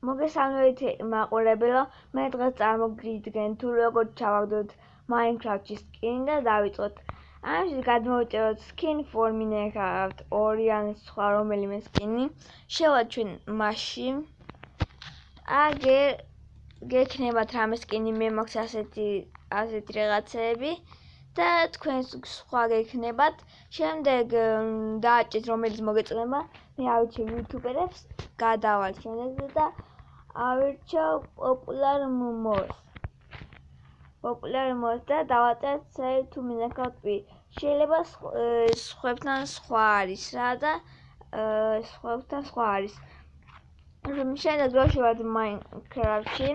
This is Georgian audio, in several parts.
მოგესალმებით მაყურებელო, მე დღეს წარმოგიდგენ თუ როგორ ჩავაგდოთ Minecraft-ში სკინი და დავიწყოთ. ამისთვის გადმოვიწეროთ skin for Minecraft 2 ან სხვა რომელიმე სკინი. შევად ჩვენ მასში. აგერ გექნებათ რამე სკინი, მე მაქვს ასეთი რაღაცეები და თქვენს სხვა გექნებათ. შემდეგ დააჭრით რომელიც მოგეწონება. მე ავირჩევ იუთუბერებს, გადავალ ჩვენზე და ავირჩევ პოპულარ მოს და დავაწერთ save to Minecraft. შეიძლება სხვებთან სხვა არის რა და სხვებთან სხვა არის. შემდეგ დავშევათ Minecraft-ში.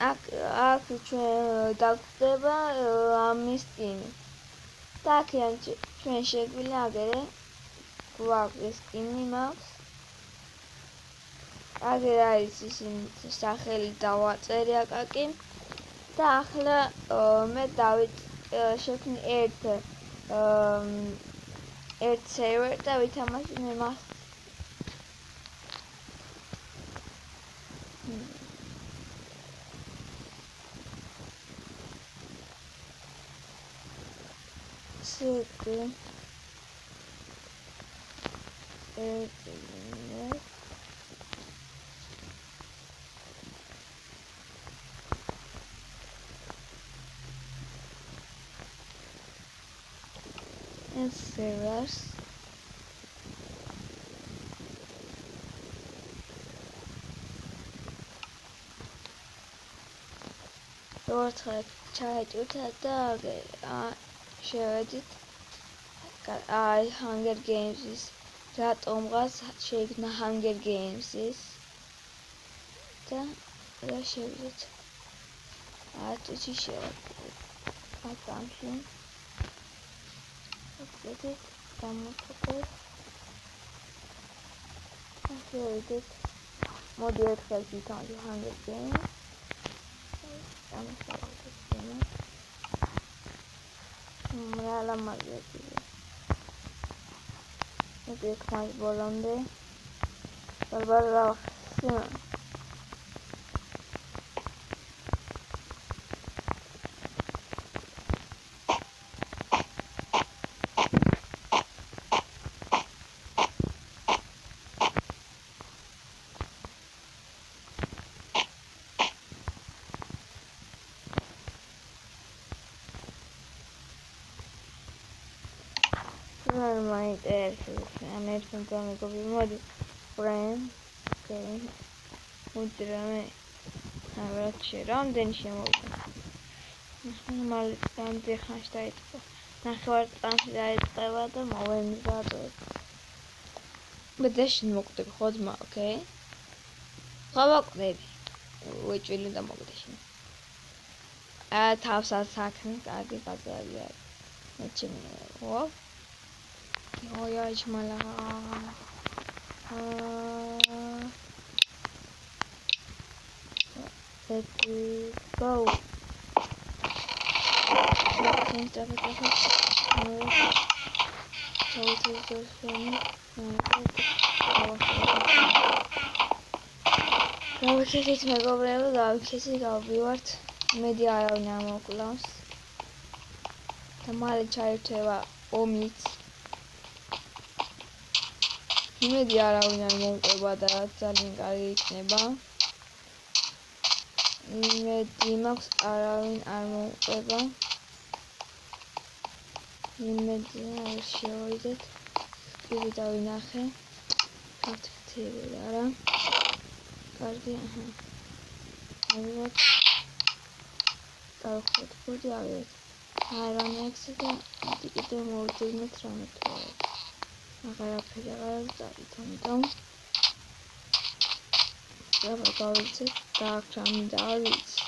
აქ ჩვენ დაგვდება ამის სკინი. და აქედან ჩვენ შეგვიძლია აგერე გვაქვს სკინი მაქვს. აგერ არის ისინი სახელი დავაწერე აკაკი და ახლა მე შევქმნი ერთ სერვერ და ვითამაშოთ მე მას. servers ორთხელ ჩაეჭვით და შევედით Hunger Games-ის რატომღაც შეიქმნა Hunger Games-ის და რა შევიდეთ ათში შევედით ამში ვიდეთ გამოხდეთ შევიდეთ მოდი ერთხელ ვიტანდი Hunger Games მრალა მაგიები მოდი ხმას ბოლომდე ბარბარა ხსნა I'm going to go with friend. Okay. Udrame. Avrachiram den shemogda. Normal tamte khashta itqo. Nakhvar tamte daitqeba da movemizadot. Bedeshin moqdeb khodma, okay? Qavaqdebi. Uichvili da moqdeshin. Tavsat sakni qargi qadali ari. Mechimi. Hop. Oya içmala. Let's go. გავიქეცით მეგობრებო, გავივართ. მედი არავინ არ მოკლავს. და მალე ჩაირთვება ომიც. იმედი არავინ არ მომყვება და ძალიან კარგი იქნება. იმედი მაქვს არავინ არ მომყვება. იმედი არ შევიდეთ. პირი დავინახე. ქართლი არა. კარგი, აჰა. ავიღოთ. დავხოთ ფუძი ავიღოთ. არამექსი და კიდევ მოვიძებნეთ რამე თუ არა. აღარაფერი აღარ წავითომ და გავიცეთ და აქ რამე და არ ვიცი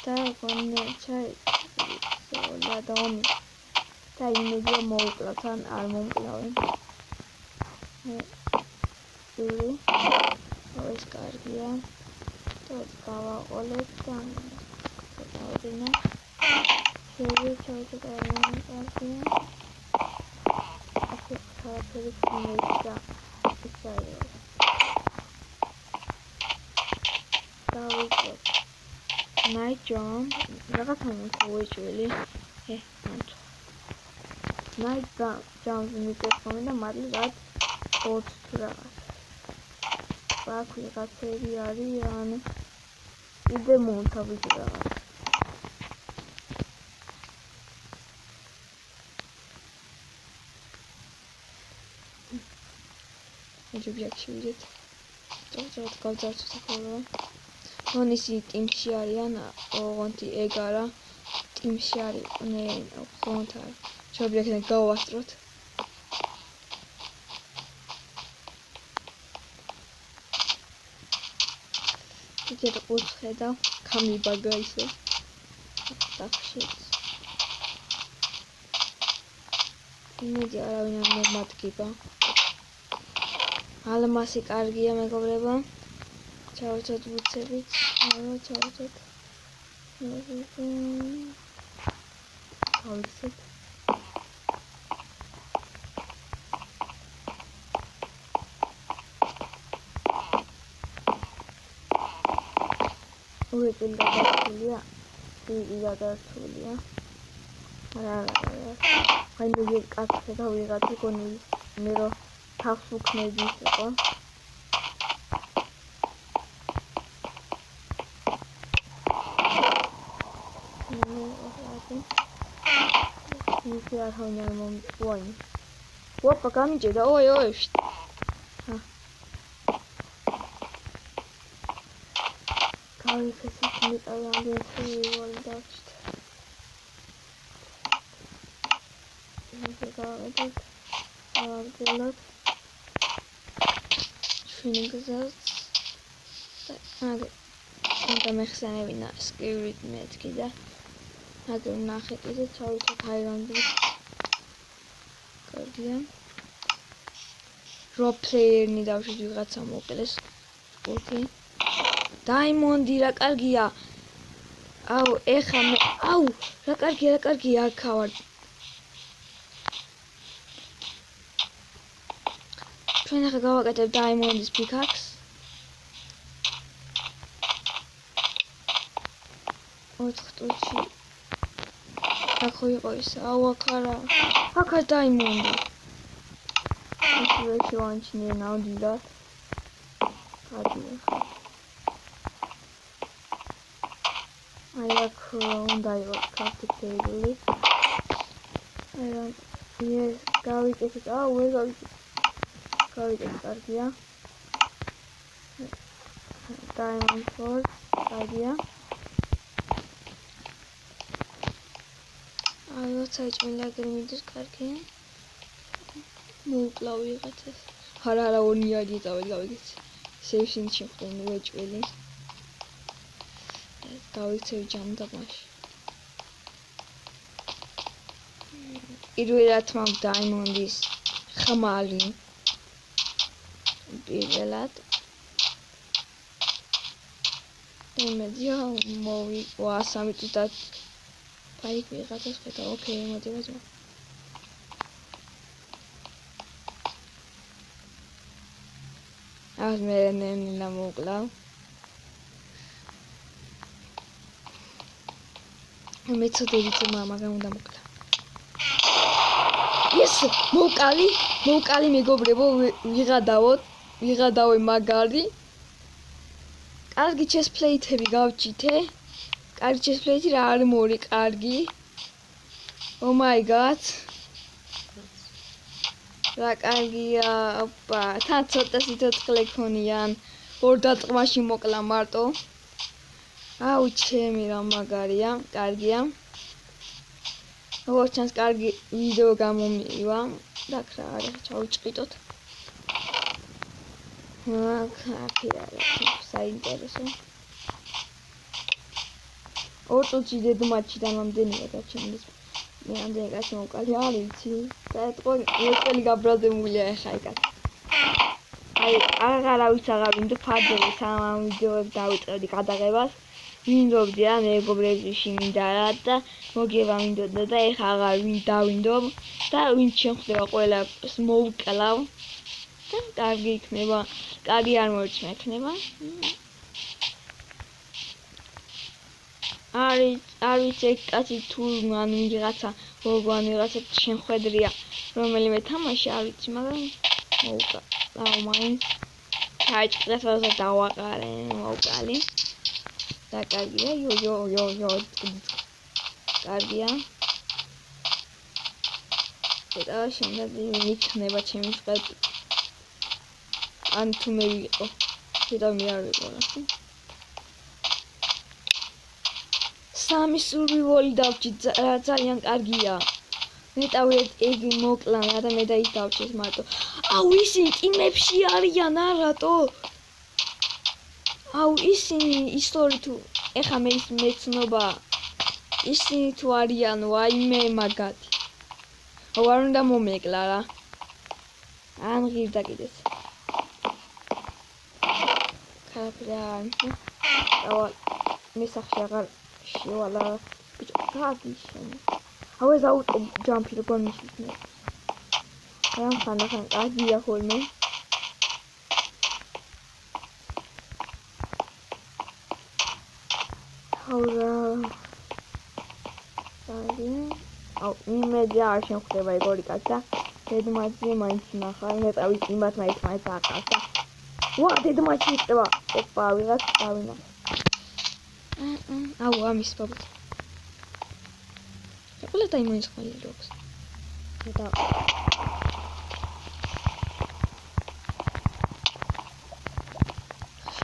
და გონე ჩაიწოლა და ომი და იმედია მოვუკლათ ან არ მომკლავენ ეს კარგია და გავაყოლეთ და დავდინა შევიდეთ კარგია არაფერი ქიმეისა ისა იყო. დავიწყოთ. Night jump. რაღაც ამოვეჭველი. მანთო. Night jump მიკროფონი და მარტო რაც 20 თუ რაღაც. აქ ვიღაცები არიან. კიდე მომთავაზ რაღაც. ჯობიაქში ვიდეთ. წავწავთ გავძარცვით ხოლმე. მონისი ტიმში არიან, ოღონდ ეგარა ტიმში არიან, ოღონდ ჯობიაქიდან გავასწროთ. Idzie do uscheda, kamień bagajszy. Tak się. Nie działa na matki ba. Ale masy kargia mego wlewa. Ciao czat wódcewic. No ciao czat. Hałset. Uy, tengo Julia. Sí, y ya está Julia. Ahora. Cuando llegue a casa, voy a ir con él. Miro, Tafuk me dice, ¿no? Nici ar hăuneal mă oani. Opa, cam ce, da, oi. Care să se ținut aia de să-i dați. Nu știu că vedeți. Ardelat. Și găsați. Aga. Sunt mexanevina scrivit metchida. Aga năxet ide çavuşat hayrandı. Კარგია. Pro player-ნი დავშით ვიღაცა მოკლეს. Okay. Diamond-ი რა კარგია. აუ, ეხა მე, აუ, რა კარგია აქ ავარ. ჩვენ ახლა გავაკეთებ Diamond-ის pickaxe. ოთხტუთში. აქ ხო იყო ის, აუ, აქ არა. აქ Diamond-ი. ეს შევანჩინე ნამდვილად. კარგია. Ai აქ უნდა იყოს კაპიტელი. ეს გავიკეთეთ. აუ, ვერ გავიკეთე. გავიკეთე, კარგია. Diamond sword, კარგია. როცა ეჭმელი აგერ მიდის, კარგია. მოუკლავ ვიღაცას. არა, ორი არის გავიგეთ. სევშინში ხდები ვეჭველი. დავიქცევი ჯამდა მაშინ. პირველად მაგ Diamond-ის ხმალი. პირველად. იმედია მოვიყვა 3 წუთად. Paric ვიღაცას ხედა, ოკეი, მოდი ვაზმო. Аз მე მოვკლავ. მეცოდებით მაგამ უნდა მოკლა. Yes, მოვკალი მეგობრებო, ვიღადავე მაგარი. კარგი chestplate-ები გავჭითე. კარგი chestplate რა armor-ი კარგი. Oh my god. რა კარგია, ოპა, თან ცოტა სიცოცხლე ქონიან. ორ დაწყვაში მოკლა მარტო. აუ, ჩემი რა მაგარია, კარგია. როგორც ჩანს, კარგი ვიდეო გამომივა. და რა არის, ჩავიჭყიდოთ. აფირა, საინტერესო. ორ წუთში დედმატჩიდან ამდენია გაჩენილი. მე ამდენი კაცი მოვკალი არ ვიცი. და ეთქო, ეწელი გაბრაზებულია ახლა ეკაც. აი, აღარავის აღარ მინდა ფარდები სამ ვიდეოებს დავიწყებდი გადაღებას. მინდობდი რა მეგობრებში მინდა რა და მოგება მინდოდა და ეხა აღარ დავინდობ და ვინც შემხვდება ყველას მოვკლავ და კარგი იქნება, კარგი არ მოიწმექნება. არ ვიცი ეგ კაცი თუ ანუ ვიღაცა გოგო ან ვიღაცა შემხედრია რომელიმე თამაში არ ვიცი მაგრამ მოვკლავ მაინც ჩაჭყრეს როცა დავაყარე მოვკალი და კარგია იო კარგია და შემდეგ იქნება ჩემი წყალ ან თუ მე ვიყო და მე არ ვიყო რა სამი სურვივოლი დავჭი ძალიან კარგია მეტავე ეგ მოკლა და მე და ის დავჭეს მარტო აუ ისინი ტიმებში არიან რატო აუ ისინი ისტორი თუ ეხა მე ის მეცნობა ისინი თუ არიან ვაიმე მაგათი აუ არ უნდა მომეკლა რა ან ღირდა კიდეც კარგი აუ მე სახში აღარ შევალა ბიჭო გაგიშენ აუ ეს აუტო ჯამპი როგორ მიშლით ამ ხან კარგია ხოლმე აუ იმედი არ შემხვდება ეგორი კაცი და დედმაძე მაინც ნახა მეტავით იმათ მაინც აკავს და ვა დედმაძე იქნება ოპა ვიღაც დავინა აუ ამის ბაბუს ყველა დაიმონის ხალი როქს და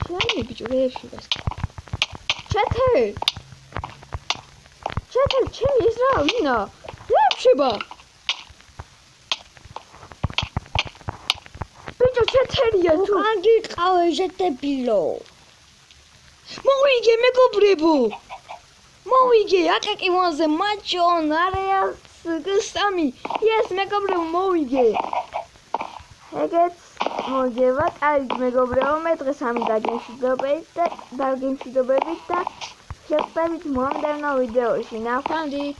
შენი ბიჭო რეებში გას ჩეთე ჩემი ის რა ვინა რეებშება ბიჭო ჩეთერია თუ კარგი ყავე ჟეტებილო მოვიგე მეგობრებო მოვიგე აკაკი მონზე მაჩონ არეას გსამი yes მეგობრებო მოვიგე ეგეც მოგევა კარგი მეგობრებო მე დღეს ამი დაგემშვიდობებით და შევხვდებით მომდევნო ვიდეოში ნახვამდით